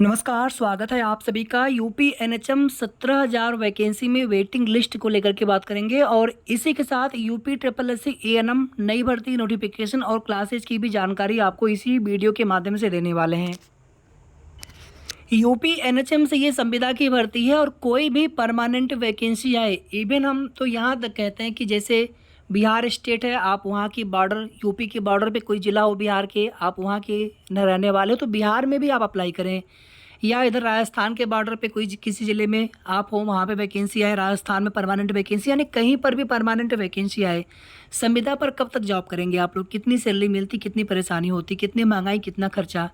नमस्कार, स्वागत है आप सभी का। यूपी एनएचएम 17,000 वैकेंसी में वेटिंग लिस्ट को लेकर के बात करेंगे और इसी के साथ UP triple S C ANM नई भर्ती नोटिफिकेशन और क्लासेज की भी जानकारी आपको इसी वीडियो के माध्यम से देने वाले हैं। यूपी एनएचएम से ये संविदा की भर्ती है और कोई भी परमानेंट वैकेंसी आए, इवन हम तो यहाँ तक कहते हैं कि जैसे बिहार स्टेट है, आप वहाँ की बॉर्डर यूपी के बॉर्डर पे कोई ज़िला हो बिहार के, आप वहाँ के न रहने वाले हो तो बिहार में भी आप अप्लाई करें, या इधर राजस्थान के बॉर्डर पे कोई किसी ज़िले में आप हो, वहाँ पे वैकेंसी आए, राजस्थान में परमानेंट वैकेंसी, यानी कहीं पर भी परमानेंट वैकेंसी आए, संविदा पर कब तक जॉब करेंगे आप लोग, कितनी सैलरी मिलती, कितनी परेशानी होती, कितनी महंगाई, कितना खर्चा।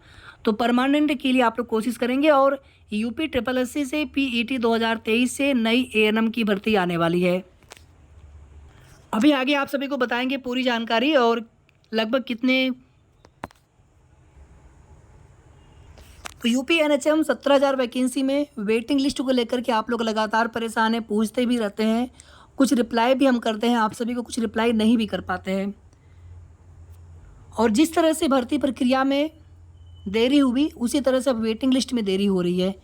तो परमानेंट के लिए आप लोग कोशिश करेंगे और यूपी ट्रिपल एस सी से पीईटी 2023 से नई एएनएम की भर्ती आने वाली है। अभी आगे आप सभी को बताएंगे पूरी जानकारी और लगभग कितने। तो यूपी एनएचएम 17,000 वैकेंसी में वेटिंग लिस्ट को लेकर के आप लोग लगातार परेशान हैं, पूछते भी रहते हैं, कुछ रिप्लाई भी हम करते हैं, आप सभी को कुछ रिप्लाई नहीं भी कर पाते हैं। और जिस तरह से भर्ती प्रक्रिया में देरी हुई उसी तरह से अब वेटिंग लिस्ट में देरी हो रही है।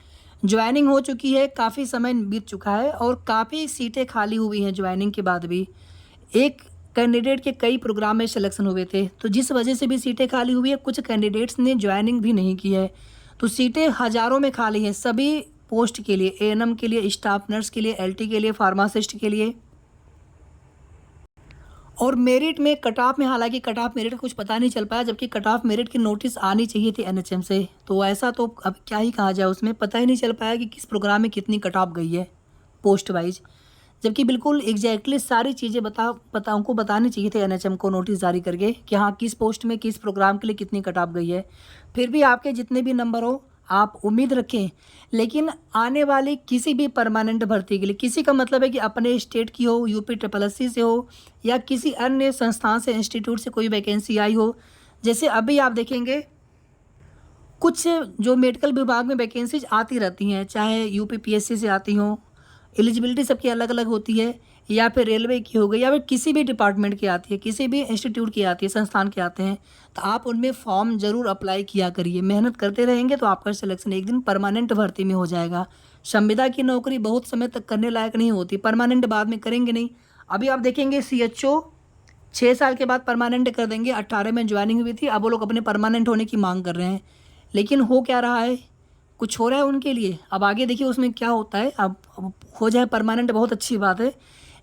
ज्वाइनिंग हो चुकी है, काफ़ी समय बीत चुका है और काफ़ी सीटें खाली हुई हैं ज्वाइनिंग के बाद भी। एक कैंडिडेट के कई प्रोग्राम में सिलेक्शन हुए थे, तो जिस वजह से भी सीटें खाली हुई है, कुछ कैंडिडेट्स ने ज्वाइनिंग भी नहीं की है, तो सीटें हज़ारों में खाली हैं सभी पोस्ट के लिए, एएनएम के लिए, स्टाफ नर्स के लिए, एलटी के लिए, फार्मासिस्ट के लिए। और मेरिट में कट ऑफ में, हालांकि कट ऑफ मेरिट का कुछ पता नहीं चल पाया, जबकि कट ऑफ मेरिट की नोटिस आनी चाहिए थी एनएचएम से, तो ऐसा तो अब क्या ही कहा जाए, उसमें पता ही नहीं चल पाया कि किस प्रोग्राम में कितनी कट ऑफ गई है पोस्ट वाइज, जबकि बिल्कुल एग्जैक्टली सारी चीज़ें उनको बतानी चाहिए थे एनएचएम को नोटिस जारी करके कि हाँ किस पोस्ट में किस प्रोग्राम के लिए कितनी कट ऑफ गई है। फिर भी आपके जितने भी नंबर हो आप उम्मीद रखें, लेकिन आने वाली किसी भी परमानेंट भर्ती के लिए, किसी का मतलब है कि अपने स्टेट की हो, यूपी ट्रिपल एस सी से हो या किसी अन्य संस्थान से, इंस्टीट्यूट से कोई वैकेंसी आई हो, जैसे अभी आप देखेंगे कुछ जो मेडिकल विभाग में वैकेंसीज आती रहती हैं, चाहे यूपीपीएससी से आती हों, एलिजिबिलिटी सबकी अलग अलग होती है, या फिर रेलवे की हो गई, या फिर किसी भी डिपार्टमेंट की आती है, किसी भी इंस्टीट्यूट की आती है, संस्थान के आते हैं, तो आप उनमें फॉर्म ज़रूर अप्लाई किया करिए। मेहनत करते रहेंगे तो आपका सिलेक्शन एक दिन परमानेंट भर्ती में हो जाएगा। संविदा की नौकरी बहुत समय तक करने लायक नहीं होती, परमानेंट बाद में करेंगे नहीं। अभी आप देखेंगे सीएचओ 6 साल के बाद परमानेंट कर देंगे, 18 में ज्वाइनिंग हुई थी, अब वो लोग अपने परमानेंट होने की मांग कर रहे हैं, लेकिन हो क्या रहा है, कुछ हो रहा है उनके लिए। अब आगे देखिए उसमें क्या होता है, अब हो जाए परमानेंट बहुत अच्छी बात है,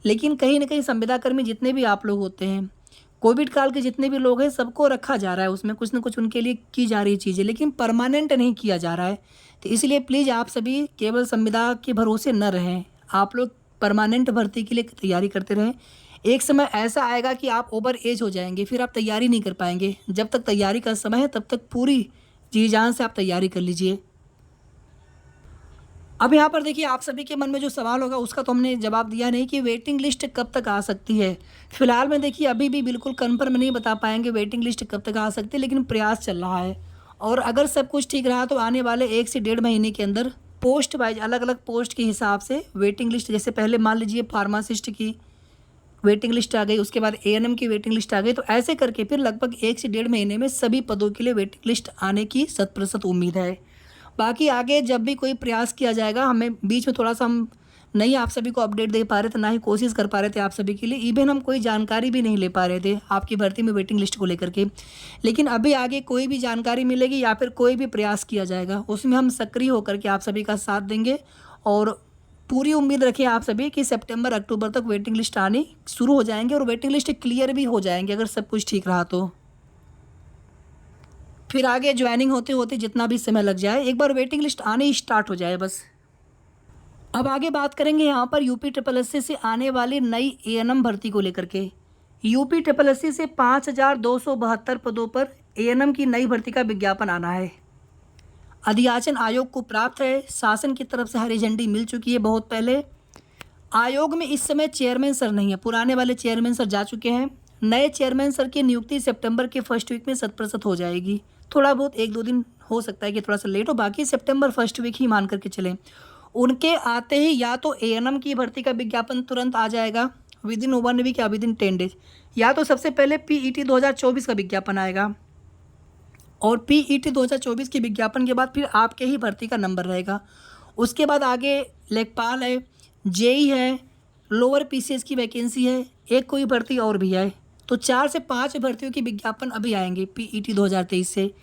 लेकिन कहीं ना कहीं संविदा कर्मी जितने भी आप लोग होते हैं, कोविड काल के जितने भी लोग हैं, सबको रखा जा रहा है, उसमें कुछ ना कुछ उनके लिए की जा रही चीज़ें, लेकिन परमानेंट नहीं किया जा रहा है। तो इसलिए प्लीज़ आप सभी केवल संविदा के भरोसे न रहें, आप लोग परमानेंट भर्ती के लिए तैयारी करते रहें। एक समय ऐसा आएगा कि आप ओवर एज हो जाएंगे, फिर आप तैयारी नहीं कर पाएंगे। जब तक तैयारी का समय है तब तक पूरी जी जान से आप तैयारी कर लीजिए। अब यहाँ पर देखिए आप सभी के मन में जो सवाल होगा उसका तो हमने जवाब दिया नहीं कि वेटिंग लिस्ट कब तक आ सकती है। फिलहाल में देखिए अभी भी बिल्कुल कन्फर्म नहीं बता पाएंगे वेटिंग लिस्ट कब तक आ सकती है, लेकिन प्रयास चल रहा है और अगर सब कुछ ठीक रहा तो आने वाले 1 से 1.5 महीने के अंदर पोस्ट वाइज, अलग अलग पोस्ट के हिसाब से वेटिंग लिस्ट, जैसे पहले मान लीजिए फार्मासिस्ट की वेटिंग लिस्ट आ गई, उसके बाद एएनएम की वेटिंग लिस्ट आ गई, तो ऐसे करके फिर लगभग 1 से 1.5 महीने में सभी पदों के लिए वेटिंग लिस्ट आने की 100% उम्मीद है। बाकी आगे जब भी कोई प्रयास किया जाएगा, हमें बीच में थोड़ा सा हम नहीं आप सभी को अपडेट दे पा रहे थे, ना ही कोशिश कर पा रहे थे आप सभी के लिए, इवन हम कोई जानकारी भी नहीं ले पा रहे थे आपकी भर्ती में वेटिंग लिस्ट को लेकर के, लेकिन अभी आगे कोई भी जानकारी मिलेगी या फिर कोई भी प्रयास किया जाएगा उसमें हम सक्रिय होकर के आप सभी का साथ देंगे और पूरी उम्मीद रखें आप सभी कि सितंबर अक्टूबर तक वेटिंग लिस्ट आनी शुरू हो जाएंगे और वेटिंग लिस्ट क्लियर भी हो जाएंगे अगर सब कुछ ठीक रहा तो। फिर आगे ज्वाइनिंग होते होते जितना भी समय लग जाए, एक बार वेटिंग लिस्ट आने ही स्टार्ट हो जाए बस। अब आगे बात करेंगे यहाँ पर यूपी ट्रिपल एस सी से आने वाली नई एएनएम भर्ती को लेकर के। यूपी ट्रिपल एस सी से 5,272 पदों पर एएनएम की नई भर्ती का विज्ञापन आना है। अधियाचन आयोग को प्राप्त है, शासन की तरफ से हरी झंडी मिल चुकी है बहुत पहले। आयोग में इस समय चेयरमैन सर नहीं है, पुराने वाले चेयरमैन सर जा चुके हैं। नए चेयरमैन सर की नियुक्ति सितंबर के फर्स्ट वीक में 100% हो जाएगी। थोड़ा बहुत 1-2 दिन हो सकता है कि थोड़ा सा लेट हो, बाकी सितंबर फर्स्ट वीक ही मान करके चलें। उनके आते ही या तो एएनएम की भर्ती का विज्ञापन तुरंत आ जाएगा विद इन 1 वीक या विद इन 10 डेज, या तो सबसे पहले पीईटी 2024 का विज्ञापन आएगा और PET 2024 के विज्ञापन के बाद फिर आपके ही भर्ती का नंबर रहेगा। उसके बाद आगे लेखपाल है, जेई है, लोअर PCS की वैकेंसी है, एक कोई भर्ती और भी है। तो 4 से 5 भर्तियों की विज्ञापन अभी आएंगे PET 2023 से।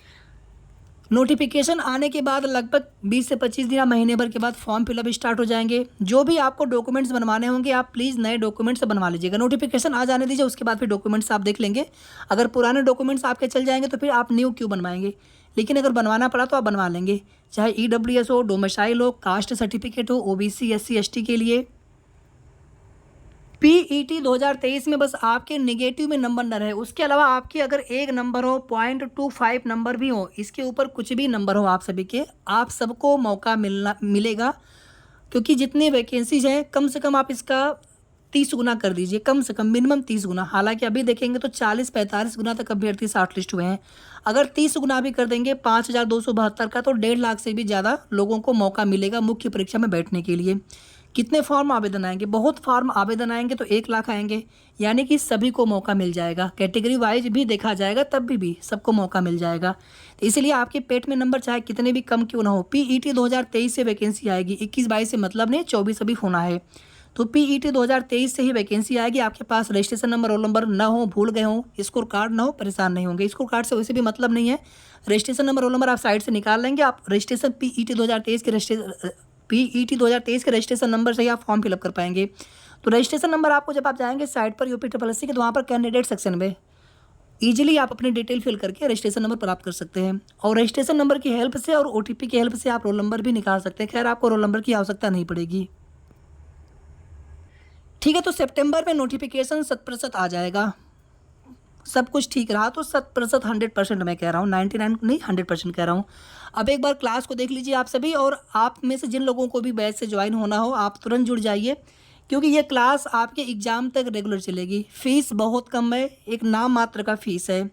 नोटिफिकेशन आने के बाद लगभग 20 से 25 दिन या महीने भर के बाद फॉर्म फिलअप स्टार्ट हो जाएंगे। जो भी आपको डॉक्यूमेंट्स बनवाने होंगे आप प्लीज़ नए डॉक्यूमेंट्स बनवा लीजिएगा। नोटिफिकेशन आ जाने दीजिए, उसके बाद फिर डॉक्यूमेंट्स आप देख लेंगे। अगर पुराने डॉक्यूमेंट्स आपके चल जाएंगे तो फिर आप न्यू क्यों बनवाएंगे, लेकिन अगर बनवाना पड़ा तो आप बनवा लेंगे, चाहे EWS हो, डोमिसाइल हो, कास्ट सर्टिफिकेट हो, OBC SC ST के लिए। PET 2023 में बस आपके नेगेटिव में नंबर न रहे, उसके अलावा आपके अगर एक नंबर हो, 0.25 नंबर भी हो, इसके ऊपर कुछ भी नंबर हो आप सभी के, आप सबको मौका मिलेगा। क्योंकि जितनी वैकेंसीज हैं कम से कम आप इसका 30 गुना कर दीजिए, कम से कम मिनिमम 30 गुना। हालांकि अभी देखेंगे तो 40-45 गुना तक अभ्यर्थी शॉर्ट लिस्ट हुए हैं। अगर 30 गुना भी कर देंगे 5272 का, तो 1.5 लाख से भी ज़्यादा लोगों को मौका मिलेगा मुख्य परीक्षा में बैठने के लिए। कितने फॉर्म आवेदन आएंगे? बहुत फॉर्म आवेदन आएंगे तो 1 लाख आएंगे, यानी कि सभी को मौका मिल जाएगा। कैटेगरी वाइज भी देखा जाएगा तब भी सबको मौका मिल जाएगा। तो इसलिए आपके पेट में नंबर चाहे कितने भी कम क्यों ना हो, PET 2023 से वैकेंसी आएगी। 21-22 से मतलब नहीं, 24 अभी होना है। तो PET 2023 से ही वैकेंसी आएगी। आपके पास रजिस्ट्रेशन नंबर, रोल नंबर ना हो, भूल गए हो, स्कोर कार्ड ना हो, परेशान नहीं होंगे। स्कोर कार्ड से वैसे भी मतलब नहीं है, रजिस्ट्रेशन नंबर, रोल नंबर आप साइड से निकाल लेंगे। आप रजिस्ट्रेशन PET 2023 के रजिस्ट्रेशन नंबर से ही आप फॉर्म फिलअप कर पाएंगे। तो रजिस्ट्रेशन नंबर आपको जब आप जाएंगे साइट पर UPSSC के, तो वहाँ पर कैंडिडेट सेक्शन में ईजिली आप अपनी डिटेल फिल करके रजिस्ट्रेशन नंबर प्राप्त कर सकते हैं। और रजिस्ट्रेशन नंबर की हेल्प से और OTP की हेल्प से आप रोल नंबर भी निकाल सकते हैं। खैर आपको रोल नंबर की आवश्यकता नहीं पड़ेगी। ठीक है, तो सितंबर में नोटिफिकेशन 100% आ जाएगा। सब कुछ ठीक रहा तो 100%, 100% मैं कह रहा हूँ, 99 नहीं 100% कह रहा हूँ। अब एक बार क्लास को देख लीजिए आप सभी, और आप में से जिन लोगों को भी बैच से ज्वाइन होना हो आप तुरंत जुड़ जाइए, क्योंकि ये क्लास आपके एग्ज़ाम तक रेगुलर चलेगी। फ़ीस बहुत कम है, एक नाम मात्र का फ़ीस है।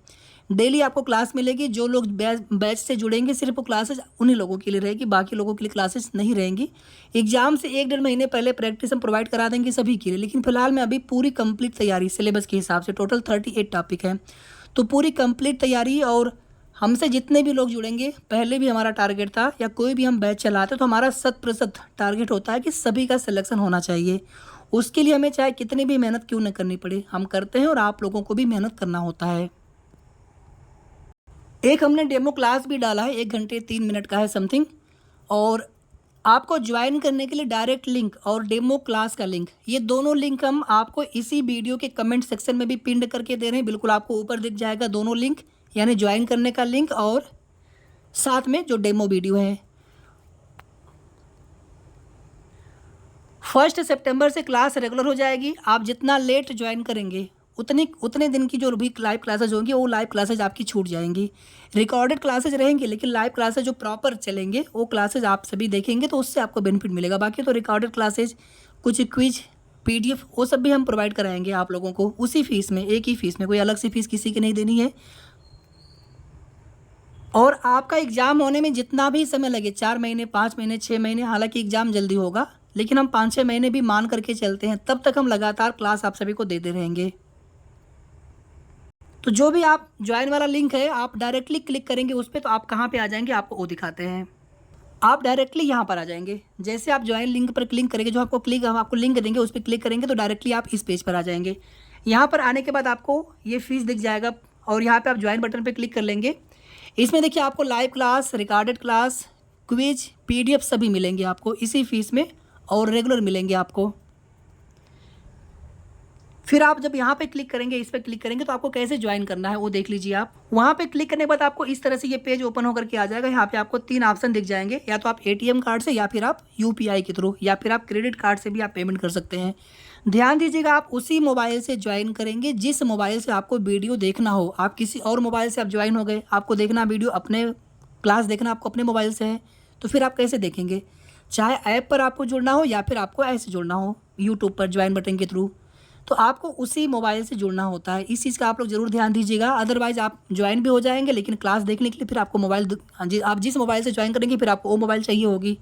डेली आपको क्लास मिलेगी। जो लोग बैच से जुड़ेंगे सिर्फ वो क्लासेज उन्हीं लोगों के लिए रहेगी, बाकी लोगों के लिए क्लासेस नहीं रहेंगी। एग्जाम से 1-1.5 महीने पहले प्रैक्टिस हम प्रोवाइड करा देंगे सभी के लिए। लेकिन फिलहाल में अभी पूरी कंप्लीट तैयारी सिलेबस के हिसाब से, टोटल 38 टॉपिक हैं, तो पूरी कंप्लीट तैयारी। और हमसे जितने भी लोग जुड़ेंगे, पहले भी हमारा टारगेट था, या कोई भी हम बैच चलाते तो हमारा 100% टारगेट होता है कि सभी का सिलेक्शन होना चाहिए। उसके लिए हमें चाहे कितनी भी मेहनत क्यों न करनी पड़े, हम करते हैं, और आप लोगों को भी मेहनत करना होता है। एक हमने डेमो क्लास भी डाला है, 1 घंटे 3 मिनट का है समथिंग। और आपको ज्वाइन करने के लिए डायरेक्ट लिंक और डेमो क्लास का लिंक, ये दोनों लिंक हम आपको इसी वीडियो के कमेंट सेक्शन में भी पिन करके दे रहे हैं। बिल्कुल आपको ऊपर दिख जाएगा दोनों लिंक, यानी ज्वाइन करने का लिंक और साथ में जो डेमो वीडियो है। 1 सितंबर से क्लास रेगुलर हो जाएगी। आप जितना लेट ज्वाइन करेंगे उतने दिन की जो भी लाइव क्लासेज होंगी वो लाइव क्लासेज आपकी छूट जाएंगी। रिकॉर्डेड क्लासेज रहेंगी, लेकिन लाइव क्लासेज जो प्रॉपर चलेंगे वो क्लासेज आप सभी देखेंगे तो उससे आपको बेनिफिट मिलेगा। बाकी तो रिकॉर्डेड क्लासेज, कुछ क्विज, PDF, वो सब भी हम प्रोवाइड कराएंगे आप लोगों को उसी फीस में, एक ही फीस में, कोई अलग से फीस किसी की नहीं देनी है। और आपका एग्ज़ाम होने में जितना भी समय लगे, 4 महीने, 5 महीने, 6 महीने, हालांकि एग्ज़ाम जल्दी होगा, लेकिन हम 5-6 महीने भी मान करके चलते हैं, तब तक हम लगातार क्लास आप सभी को देते रहेंगे। तो जो भी आप ज्वाइन वाला लिंक है, आप डायरेक्टली क्लिक करेंगे उस पर, तो आप कहाँ पे आ जाएंगे आपको वो दिखाते हैं। आप डायरेक्टली यहाँ पर आ जाएंगे। जैसे आप ज्वाइन लिंक पर क्लिक करेंगे, जो हम आपको लिंक देंगे उस पर क्लिक करेंगे तो डायरेक्टली आप इस पेज पर आ जाएंगे। यहाँ पर आने के बाद आपको ये फीस दिख जाएगा, और यहाँ पर आप ज्वाइन बटन पर क्लिक कर लेंगे। इसमें देखिए आपको live class, recorded class, quiz, PDF सभी मिलेंगे आपको इसी फीस में, और रेगुलर मिलेंगे आपको। फिर आप जब यहाँ पे क्लिक करेंगे, इस पर क्लिक करेंगे, तो आपको कैसे ज्वाइन करना है वो देख लीजिए आप। वहाँ पे क्लिक करने के बाद आपको इस तरह से ये पेज ओपन होकर के आ जाएगा। यहाँ पे आपको 3 ऑप्शन दिख जाएंगे, या तो आप ATM कार्ड से, या फिर आप UPI के थ्रू, या फिर आप क्रेडिट कार्ड से भी आप पेमेंट कर सकते हैं। ध्यान दीजिएगा, आप उसी मोबाइल से ज्वाइन करेंगे जिस मोबाइल से आपको वीडियो देखना हो। आप किसी और मोबाइल से आप ज्वाइन हो गए, आपको देखना वीडियो, अपने क्लास देखना आपको अपने मोबाइल से है, तो फिर आप कैसे देखेंगे? चाहे ऐप पर आपको जुड़ना हो या फिर आपको ऐसे जुड़ना हो यूट्यूब पर ज्वाइन बटन के थ्रू, तो आपको उसी मोबाइल से जुड़ना होता है। इस चीज़ का आप लोग ज़रूर ध्यान दीजिएगा, अदरवाइज़ आप ज्वाइन भी हो जाएंगे, लेकिन क्लास देखने के लिए फिर आपको मोबाइल, आप जिस मोबाइल से ज्वाइन करेंगे फिर आपको वो मोबाइल चाहिए होगी।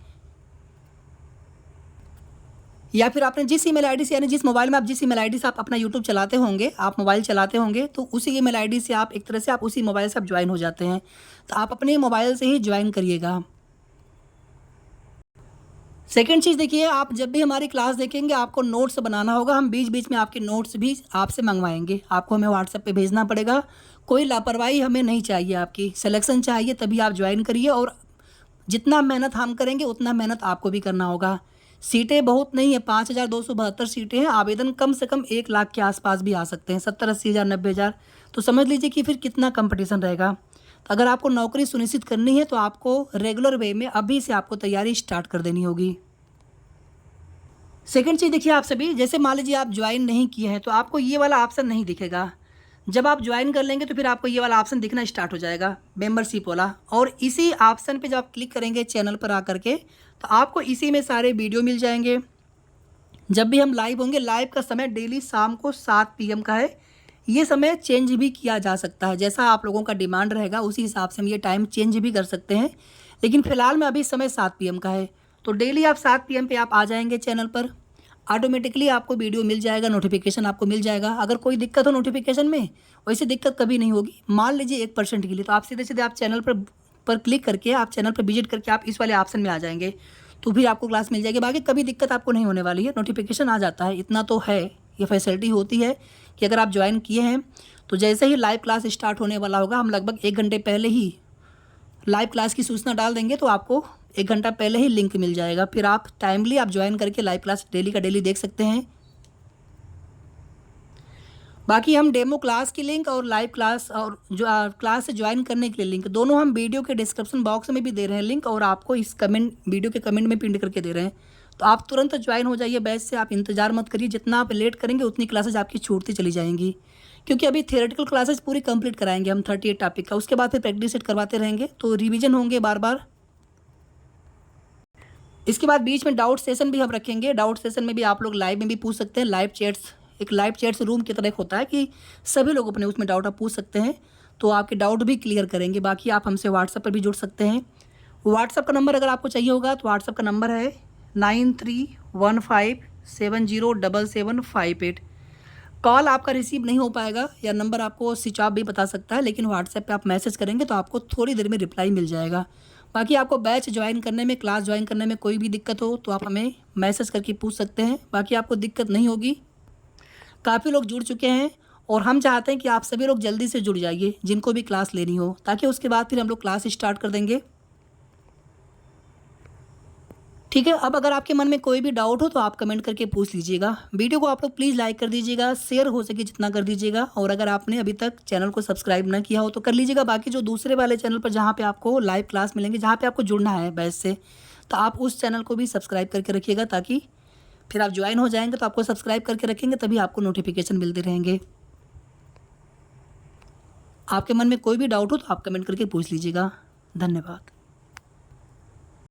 या फिर आपने जिस ईमेल आईडी से, यानी जिस मोबाइल में आप जिस ईमेल आईडी से आप अपना यूट्यूब चलाते होंगे, आप मोबाइल चलाते होंगे, तो उसी ईमेल आईडी से आप एक तरह से आप उसी मोबाइल से आप ज्वाइन हो जाते हैं। तो आप अपने मोबाइल से ही ज्वाइन करिएगा। सेकंड चीज़ देखिए, आप जब भी हमारी क्लास देखेंगे आपको नोट्स बनाना होगा। हम बीच बीच में आपके नोट्स भी आपसे मंगवाएंगे, आपको हमें व्हाट्सएप पे भेजना पड़ेगा। कोई लापरवाही हमें नहीं चाहिए, आपकी सिलेक्शन चाहिए, तभी आप ज्वाइन करिए। और जितना मेहनत हम करेंगे उतना मेहनत आपको भी करना होगा। सीटें बहुत नहीं है, 5272 सीटें हैं। आवेदन कम से कम 1 लाख के आसपास भी आ सकते हैं, 70-80 हज़ार 90 हज़ार। तो समझ लीजिए कि फिर कितना कंपटीशन रहेगा। तो अगर आपको नौकरी सुनिश्चित करनी है तो आपको रेगुलर वे में अभी से आपको तैयारी स्टार्ट कर देनी होगी। सेकंड चीज़ देखिए, आप सभी जैसे मान लीजिए आप ज्वाइन नहीं किए हैं तो आपको ये वाला ऑप्शन नहीं दिखेगा। जब आप ज्वाइन कर लेंगे तो फिर आपको ये वाला ऑप्शन दिखना स्टार्ट हो जाएगा, मेंबरशिप वाला। और इसी ऑप्शन पे जब आप क्लिक करेंगे चैनल पर आकर के, तो आपको इसी में सारे वीडियो मिल जाएंगे। जब भी हम लाइव होंगे, लाइव का समय डेली शाम को 7 PM का है। ये समय चेंज भी किया जा सकता है, जैसा आप लोगों का डिमांड रहेगा उसी हिसाब से हम ये टाइम चेंज भी कर सकते हैं। लेकिन फ़िलहाल में अभी समय 7 PM का है। तो डेली आप 7 PM पे आप आ जाएंगे चैनल पर, ऑटोमेटिकली आपको वीडियो मिल जाएगा, नोटिफिकेशन आपको मिल जाएगा। अगर कोई दिक्कत हो नोटिफिकेशन में, वैसे दिक्कत कभी नहीं होगी। मान लीजिए 1% के लिए, तो आप सीधे सीधे आप चैनल पर क्लिक करके, आप चैनल पर विजिट करके आप इस वाले ऑप्शन में आ जाएंगे, तो फिर आपको क्लास मिल जाएगी। बाकी कभी दिक्कत आपको नहीं होने वाली है, नोटिफिकेशन आ जाता है, इतना तो है। ये फैसिलिटी होती है कि अगर आप ज्वाइन किए हैं तो जैसे ही लाइव क्लास स्टार्ट होने वाला होगा, हम लगभग 1 घंटे पहले ही लाइव क्लास की सूचना डाल देंगे, तो आपको 1 घंटा पहले ही लिंक मिल जाएगा। फिर आप टाइमली आप ज्वाइन करके लाइव क्लास डेली का डेली देख सकते हैं। बाकी हम डेमो क्लास की लिंक और लाइव क्लास और जो क्लास से ज्वाइन करने के लिए लिंक, दोनों हम वीडियो के डिस्क्रिप्शन बॉक्स में भी दे रहे हैं लिंक, और आपको इस कमेंट वीडियो के कमेंट में पिन करके दे रहे हैं। तो आप तुरंत ज्वाइन हो जाइए बैच से, आप इंतजार मत करिए। जितना आप लेट करेंगे उतनी क्लासेज आपकी छूटती चली जाएंगी, क्योंकि अभी थियोरेटिकल क्लासेज पूरी कंप्लीट कराएंगे हम 38 टॉपिक का। उसके बाद फिर प्रैक्टिस सेट करवाते रहेंगे, तो रिवीजन होंगे बार बार। इसके बाद बीच में डाउट सेशन भी हम रखेंगे। डाउट सेशन में भी आप लोग लाइव में भी पूछ सकते हैं। लाइव चैट्स, एक लाइव चैट्स रूम की तरह होता है कि सभी लोग अपने उसमें डाउट आप पूछ सकते हैं, तो आपके डाउट भी क्लियर करेंगे। बाकी आप हमसे व्हाट्सएप पर भी जुड़ सकते हैं। व्हाट्सएप का नंबर अगर आपको चाहिए होगा तो व्हाट्सएप का नंबर है 9315707758। कॉल आपका रिसीव नहीं हो पाएगा या नंबर आपको स्विच ऑफ भी बता सकता है, लेकिन व्हाट्सएप पे आप मैसेज करेंगे तो आपको थोड़ी देर में रिप्लाई मिल जाएगा। बाकी आपको बैच ज्वाइन करने में, क्लास ज्वाइन करने में कोई भी दिक्कत हो तो आप हमें मैसेज करके पूछ सकते हैं। बाकी आपको दिक्कत नहीं होगी। काफ़ी लोग जुड़ चुके हैं और हम चाहते हैं कि आप सभी लोग जल्दी से जुड़ जाइए जिनको भी क्लास लेनी हो, ताकि उसके बाद फिर हम लोग क्लास स्टार्ट कर देंगे। ठीक है, अब अगर आपके मन में कोई भी डाउट हो तो आप कमेंट करके पूछ लीजिएगा। वीडियो को आप लोग प्लीज़ लाइक कर दीजिएगा, शेयर हो सके जितना कर दीजिएगा, और अगर आपने अभी तक चैनल को सब्सक्राइब ना किया हो तो कर लीजिएगा। बाकी जो दूसरे वाले चैनल पर जहाँ पे आपको लाइव क्लास मिलेंगे, जहाँ पे आपको जुड़ना है बैच से, तो आप उस चैनल को भी सब्सक्राइब करके रखिएगा, ताकि फिर आप ज्वाइन हो जाएंगे तो आपको सब्सक्राइब करके रखेंगे, तभी आपको नोटिफिकेशन मिलते रहेंगे। आपके मन में कोई भी डाउट हो तो आप कमेंट करके पूछ लीजिएगा। धन्यवाद।